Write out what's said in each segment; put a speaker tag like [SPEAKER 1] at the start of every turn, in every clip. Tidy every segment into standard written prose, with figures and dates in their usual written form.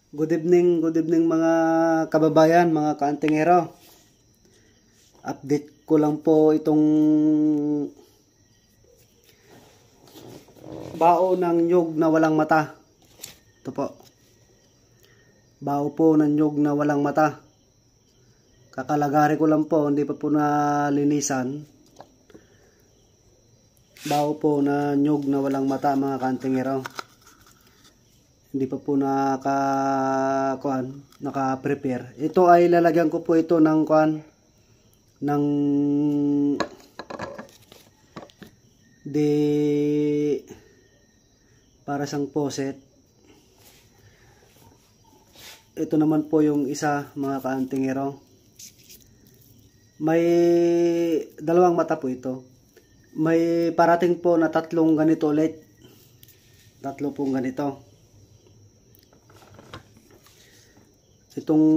[SPEAKER 1] Good evening mga kababayan, mga kaantingero. Update ko lang po itong bao ng nyug na walang mata. Ito po. Bao po ng nyug na walang mata. Kakalagari ko lang po, hindi pa po nalinisan. Bao po na nyug na walang mata mga kaantingero. Hindi pa po naka-prepare. Ito ay lalagyan ko po ito ng para sang poset. Ito naman po yung isa mga kaantingero. May dalawang mata po ito. May parating po na tatlong ganito ulit. Tatlo pong ganito. Itong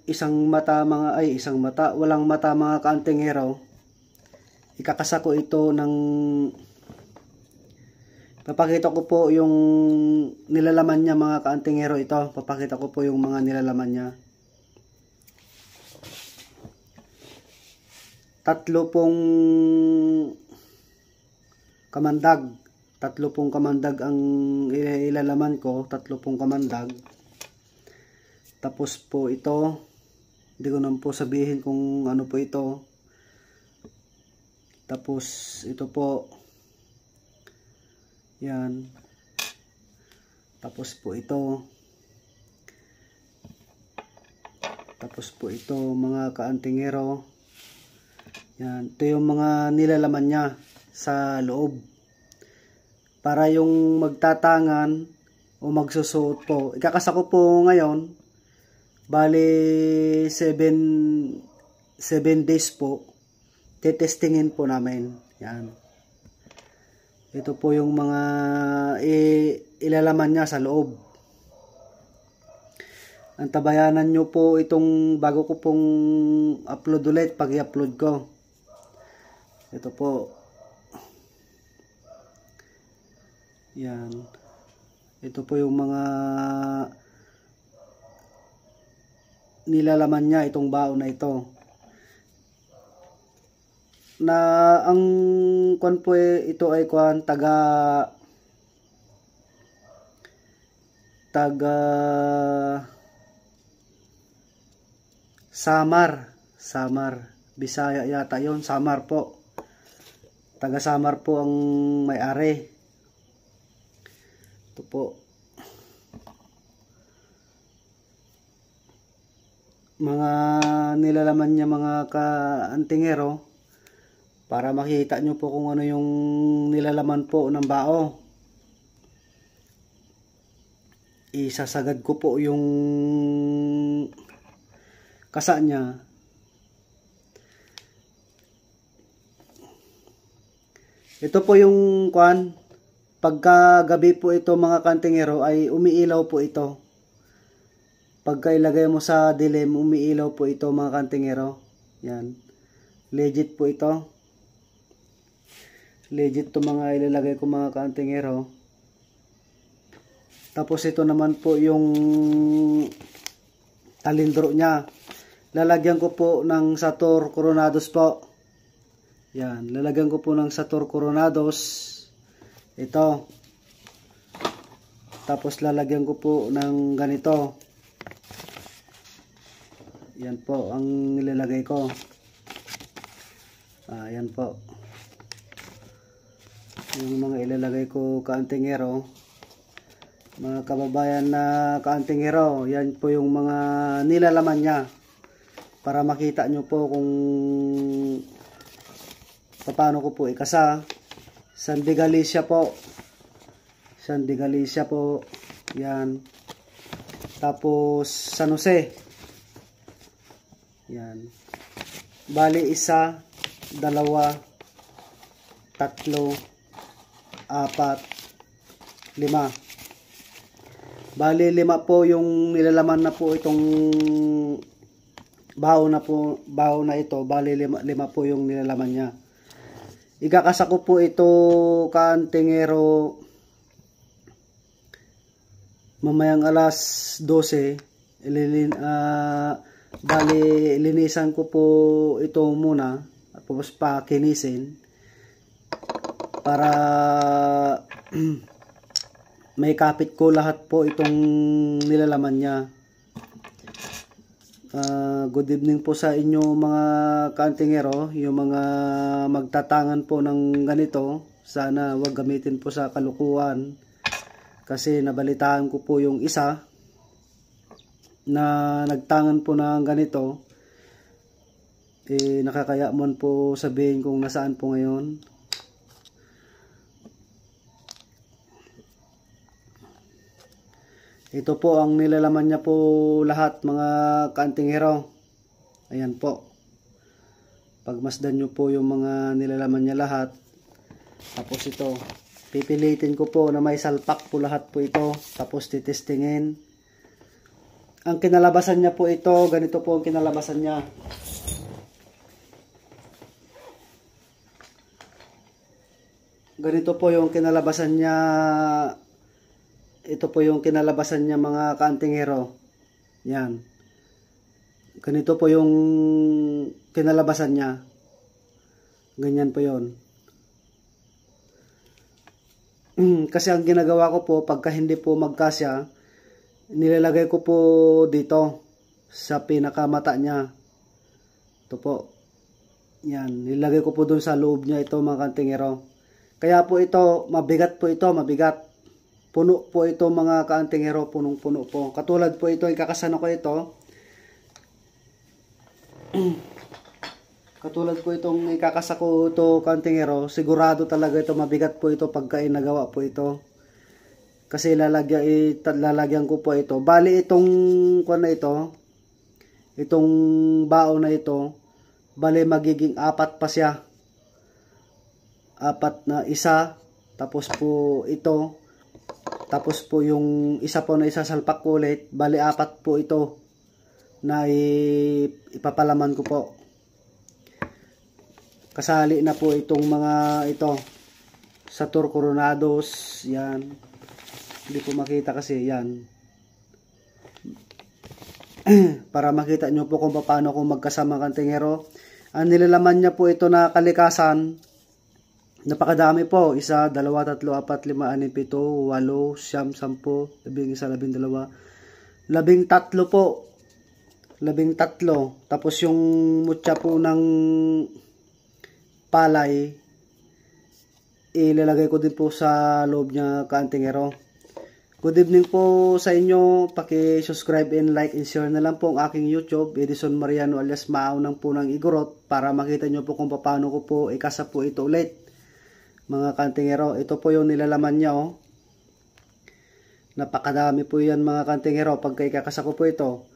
[SPEAKER 1] isang mata walang mata mga kaantingero, ikakasa ko ito ng, papakita ko po yung nilalaman niya mga kaantingero. Ito, papakita ko po yung mga nilalaman niya. Tatlo pong kamandag ang ilalaman ko, tatlo pong kamandag. Tapos po ito, hindi ko naman po sabihin kung ano po ito. Tapos ito po, yan. Tapos po ito. Tapos po ito mga kaantingero. Yan, ito yung mga nilalaman niya sa loob. Para yung magtatangan o magsusuot po. Ikakasa ko po ngayon. Bali 7 days po. Tetestingin po namin. Yan. Ito po yung mga ilalaman niya sa loob. Antabayanan nyo po itong bago ko pong upload ulit pag i-upload ko. Ito po. Yan. Ito po yung mga nilalaman niya, itong bao na ito. Na ang po ito ay taga Samar, Bisaya yata yon. Samar po. Taga Samar po ang may-ari. Ito po. Mga nilalaman niya mga kaantingero, para makita nyo po kung ano yung nilalaman po ng bao. Isasagad ko po yung kasa niya. Ito po yung pagka gabi po ito mga kaantingero ay umiilaw po ito. Pagka ilagay mo sa dilim, umiilaw po ito mga kaantingero. Yan. Legit po ito. Legit to mga ilalagay ko mga kaantingero. Tapos ito naman po yung talindro niya. Lalagyan ko po ng Sator Coronados po. Yan. Lalagyan ko po ng Sator Coronados. Ito. Tapos lalagyan ko po ng ganito. Yan po ang nilalagay ko. Yan po. Yung mga ilalagay ko kaantingero. Mga kababayan na kaantingero, yan po yung mga nilalaman niya. Para makita nyo po kung paano ko po ikasa. San de Galicia po. San de Galicia po. Yan. Tapos San Jose. Yan. Bali 1, 2, 3, 4, 5. Bali 5 po yung nilalaman na po itong bao na ito. Bali 5 po yung nilalaman niya. Ikakasa ko po ito kaantingero mamayang alas 12, bali linisan ko po ito muna, tapos pakinisin para may kapit ko lahat po itong nilalaman niya. Good evening po sa inyo mga kantingero, yung mga magtatangan po ng ganito, sana wag gamitin po sa kalukuhan. Kasi nabalitaan ko po yung isa na nagtangan po ng ganito, nakakaya mo po sabihin kung nasaan po ngayon. Ito po ang nilalaman niya po lahat mga kantingero. Ayan po. Pagmasdan nyo po yung mga nilalaman niya lahat. Tapos ito, pipilitin ko po na may salpak po lahat po ito. Tapos titestingin. Ang kinalabasan niya po ito, ganito po ang kinalabasan niya. Ganito po yung kinalabasan niya. Ito po yung kinalabasan niya mga kantingero. Yan. Ganito po yung kinalabasan niya. Ganyan po yon. Kasi ang ginagawa ko po, pagka hindi po magkasya, nilalagay ko po dito sa pinakamata niya. Ito po. Yan. Nilalagay ko po dun sa loob niya ito mga kantingero. Kaya po ito, mabigat po ito, mabigat. Puno po ito mga kaantingero, punong-puno po. Katulad po ito, ikakasano ko ito. Katulad po itong ikakasa ko ito kaantingero, sigurado talaga ito, mabigat po ito pagka inagawa po ito. Kasi lalagyan ko po ito. Bali itong kuwan na ito, itong bao na ito, bali magiging 4 pa siya. 4 na isa, tapos po ito, tapos po yung isa po na isasalpak ko ulit, bali 4 po ito na ipapalaman ko po. Kasali na po itong mga ito sa Tour Coronados, yan. Hindi po makita kasi yan. Para makita nyo po kung paano kung magkasama kantingero. Ang nilalaman niya po ito na kalikasan, napakadami po. 1, 2, 3, 4, 5, 6, 7, 8, 9, 10, 11, 12, 13 po. 13. Tapos yung mutya po ng palay, ilalagay ko din po sa loob niya kaantingero. Good evening po sa inyo. Paki-subscribe and like and share na lang po ang aking YouTube, Edison Mariano alias Maaw ng Punang Igorot, para makita nyo po kung paano ko po ikasa po ito ulit. Mga kantingero, ito po yung nilalaman niya, oh. Napakadami po yan mga kantingero. Pagka ikakasa ko po ito,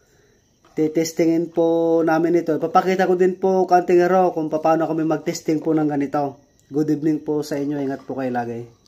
[SPEAKER 1] titestingin po namin ito. Ipapakita ko din po kantingero kung paano kami mag-testing po ng ganito. Good evening po sa inyo. Ingat po kayo lagi.